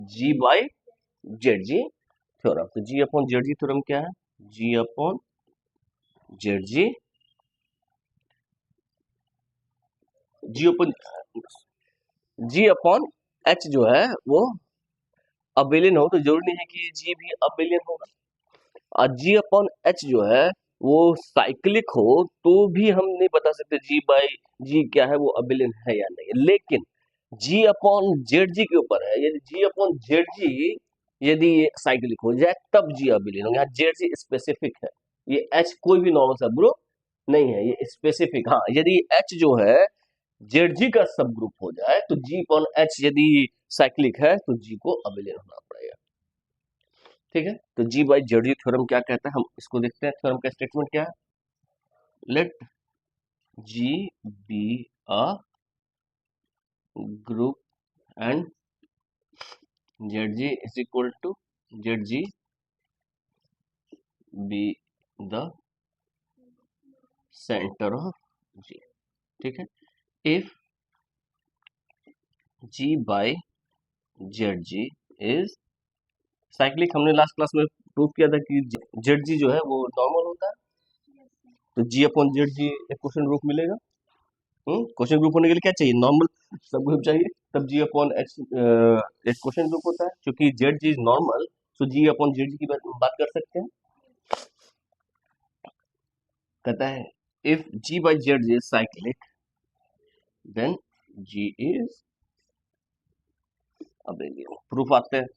Ji by Z G theorem. तो G upon Z G theorem क्या है? G upon Z G, G upon G upon H जो है वो abelian हो, तो जरूरी नहीं है कि जी भी अबेलियन होगा। और जी अपॉन एच जो है वो साइक्लिक हो तो भी हम नहीं बता सकते जी बाई जी क्या है, वो अबेलियन है या नहीं। लेकिन जी अपॉन जेड जी के ऊपर है, यदि जी अपॉन जेड जी यदि ये साइक्लिक हो जाए तब जी अबेलियन हो। यहाँ जेड जी स्पेसिफिक है, ये एच कोई भी नॉर्मल सब ग्रुप नहीं है, ये स्पेसिफिक। हाँ, यदि एच जो है जेड जी का सब ग्रुप हो जाए तो जी अपॉन एच यदि साइक्लिक है तो जी को अबेलियन होना पड़ेगा। ठीक है, तो जी बाई जेड जी थ्योरम क्या कहता है, हम इसको देखते हैं। थ्योरम का स्टेटमेंट क्या है? Let G be a group and Z G is equal to Z G be the centre of G. ठीक है, if G by Z G is cyclic, हमने लास्ट क्लास में प्रूव किया था कि जेड जी जो है वो नॉर्मल होता है, तो जी अपॉन जेड जी एक क्वेश्चन ग्रुप मिलेगा। क्वेश्चन ग्रुप होने के लिए क्या चाहिए? नॉर्मल सब ग्रुप चाहिए, तब जी अपॉन एच एक क्वेश्चन ग्रुप होता है। क्योंकि जेड जी इज नॉर्मल, तो जी अपॉन जेड जी की बात कर सकते हैं। कहता है if G by Z G is cyclic then G is abelian. Proof आते हैं,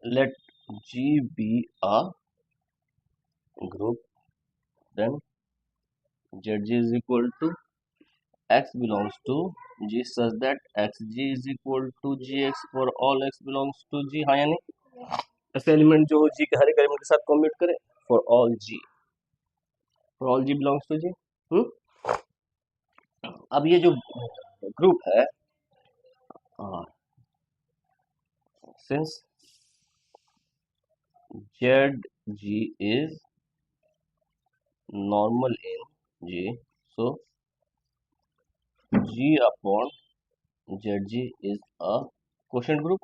let G be a group then Z G is equal to x belongs to g such that xg is equal to gx for all x belongs to g। हाँ या नहीं? ऐसे element जो g के हर एक element के साथ compute करें for all g, for all g belongs to g। अब ये जो ग्रुप है, since zg is normal in g, so g upon zg is a quotient group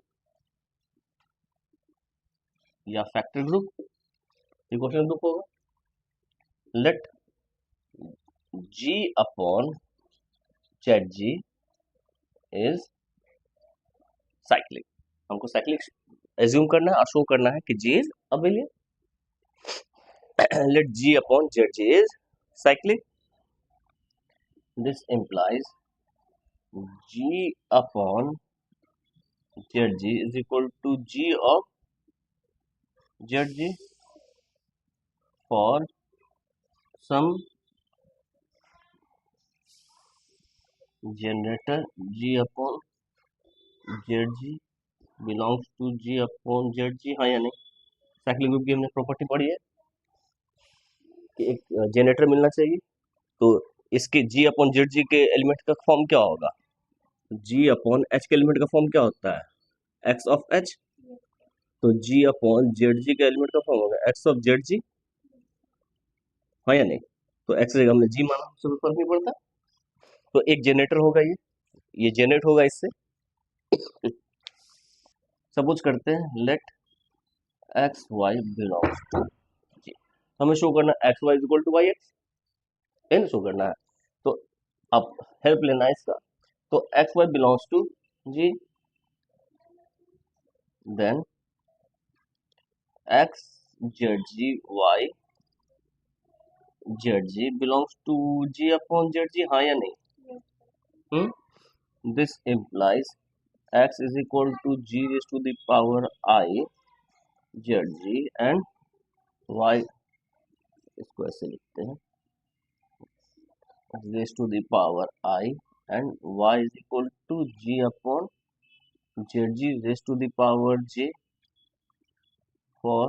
या फैक्टर ग्रुप। ये क्वेश्चन ग्रुप होगा। Let g upon zg is cyclic. हमको cyclic assume करना है और शो करना है कि G is abelian. Let G upon Z G is cyclic, this implies G upon Z G is equal to G of Z G for some generator G upon Z G belongs to G upon Z G. हाँ या नहीं? Cyclic group की हमने property पढ़ी है कि एक generator मिलना चाहिए, तो इसके जी अपॉन जेड जी के एलिमेंट का फॉर्म क्या होगा? जी अपॉन एच के एलिमेंट का फॉर्म क्या होता है? X of H. तो जी अपॉन जेड जी का एलिमेंट का फॉर्म होगा एक्स ऑफ जेड जी। हाँ या नहीं? तो एक्स जगह हमने जी माना, उससे फर्क नहीं पड़ता। तो एक जनरेटर होगा, ये जनरेट होगा इससे। सपोज करते हैं let X Y belongs to G, हमें शो करना X Y equal to Y X, इन शो करना है। तो अब हेल्प लेना है इसका, तो X Y belongs to G, then X Z G Y Z G belongs to G upon Z G. हाँ या नहीं? This implies x is equal to g raised to the power I zg and y, इसको ऐसे लिखते हैं raised to the power I and y is equal to g upon zg raised to the power j for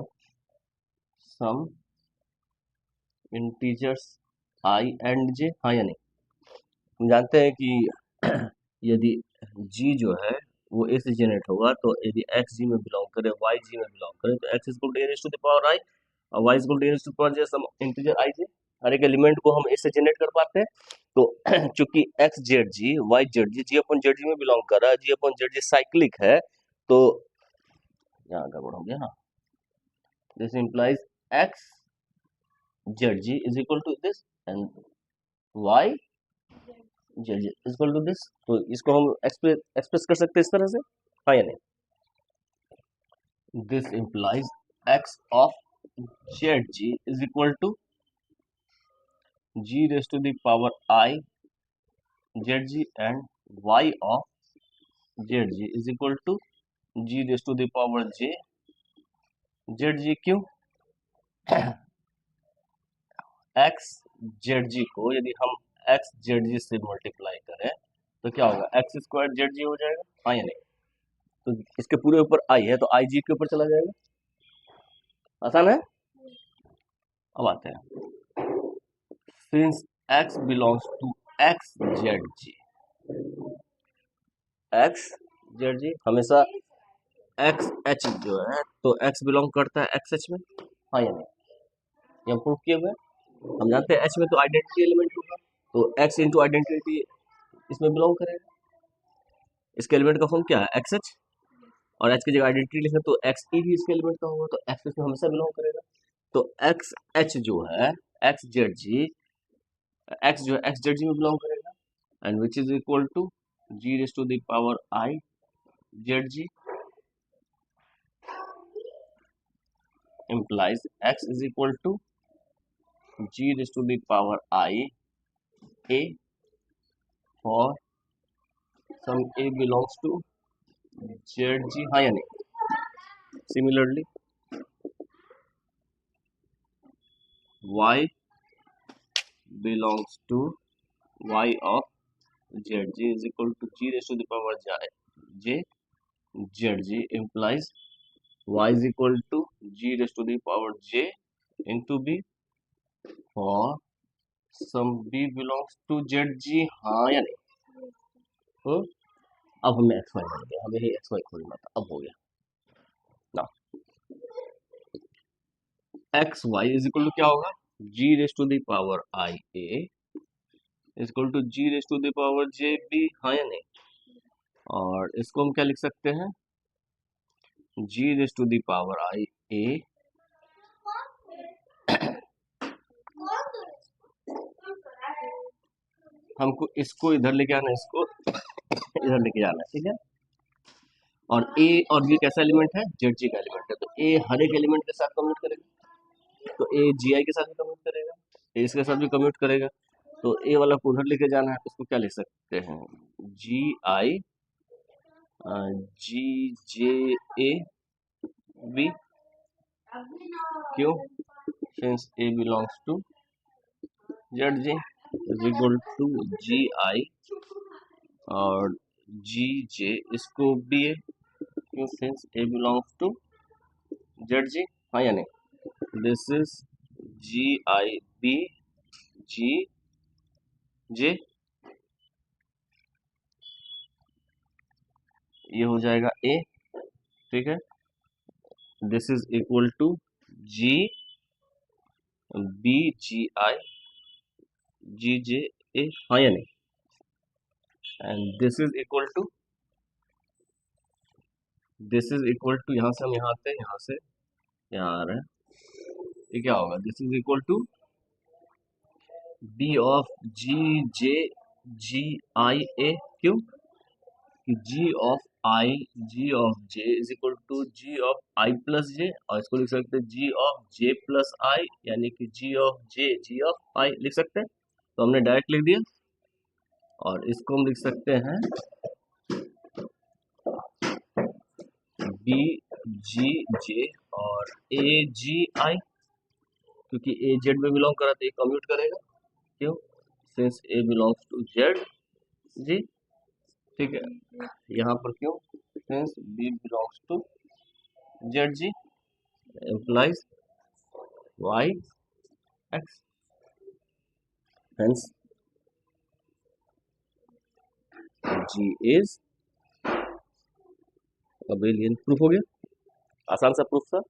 some integers I and j। हाँ या नहीं? हम जानते हैं कि यदि g जो है वो a से जनरेट होगा, तो यदि x g में बिलोंग करे, y g में बिलोंग करे, तो x is equal to a raised to the power I और y is equal to a raised to the power j some integer i j। हर एक एलिमेंट को हम इससे जनरेट कर पाते हैं। तो चूंकि x Z G Y Z जी अपन जेड जी में बिलोंग कर रहा है, जी अपन जेड जी साइक्लिक है, तो यहाँ गड़बड़ हो गया ना, this implies X Z G is equal to this and Y Z G is equal to this. तो इसको हम एक्सप्रेस कर सकते हैं इस तरह से, हाँ या नहीं? This implies X of Z G is equal to g raised to the power I zg and y of zg is equal to g raised to the power j zg। क्यों? x zg को यदि हम x zg से multiply करें तो क्या होगा, x square zg हो जाएगा, हाँ या नहीं? तो इसके पूरे ऊपर i है तो i g के ऊपर चला जाएगा, आसान है। अब आते हैं, since x belongs to x zg, x zg हमेशा एक्स एच जो है, तो एक्स बिलोंग करता है एक्स एच में, हाँ या नहीं? ये हम प्रूव किए हुए हैं। हम जानते हैं एच में तो आइडेंटिटी एलिमेंट होगा, तो एक्स इंटू आइडेंटिटी इसमें बिलोंग करेगा। इसके एलिमेंट का फॉर्म क्या है, एक्स एच, और एच की जगह आइडेंटिटी लिखें तो एक्स ई भी इसके एलिमेंट का होगा, तो एक्स इसमें हमेशा बिलोंग करेगा। तो एक्स एच जो है एक्स जेड जी, एक्स जो है एक्स जेड जी में बिलोंग करेगा, and which is equal to G raise to the power I Z G implies x is equal to g raised to the power I a for some a belongs to zg, हाँ या नहीं? Similarly y belongs to y of zg is equal to g raised to the power j zg implies y is equal to g raised to the power j into b for some b belongs to zg, हाँ या नहीं? अब हमें x Y मिल गया, हमें ये x Y खोजना था, अब हो गया ना। X Y is equal to क्या होगा, G raise to the power I A is equal to G raise to the power J B, हाँ या नहीं? और इसको हम क्या लिख सकते हैं, जी raise to the power I ए हमको इसको इधर लेके आना है, इसको इधर लेके जाना है, ठीक है। और ए और बी कैसा एलिमेंट है, जेड जी का एलिमेंट है, तो ए हर एक एलिमेंट के साथ कम्यूट करेगा, तो ए जी आई के साथ भी कम्यूट करेगा, ए इसके साथ भी कम्यूट करेगा, तो ए वाला को उधर लेके जाना है, उसको क्या लिख सकते हैं, G I G J A B, क्यों, since A belongs to Z G is equal to G I और जी जे इसको बी ए, क्यों, since A belongs to Z G, हाँ या नहीं? This is G I B G J, ये हो जाएगा ए, ठीक है। This is equal to G B G I G J A, हाँ या नहीं? And this is equal to यहाँ से हम यहाँ आते हैं, यहाँ से यहाँ आ रहे हैं, ये क्या होगा, this is equal to B of G J G I A, क्यों कि G of J is equal to G of I plus J, और इसको लिख सकते हैं जी ऑफ जे प्लस आई, यानी कि G of J ji of आई लिख सकते हैं, तो हमने डायरेक्ट लिख दिया। और इसको हम लिख सकते हैं बी जी जे और ए जी आई, क्योंकि ए जेड में बिलोंग करा तो ये कम्यूट करेगा, क्यों, since A belongs to Z G, ठीक है। यहाँ पर क्यों, since B belongs to Z G implies y x, hence g is abelian। Proof हो गया, आसान सा प्रूफ था।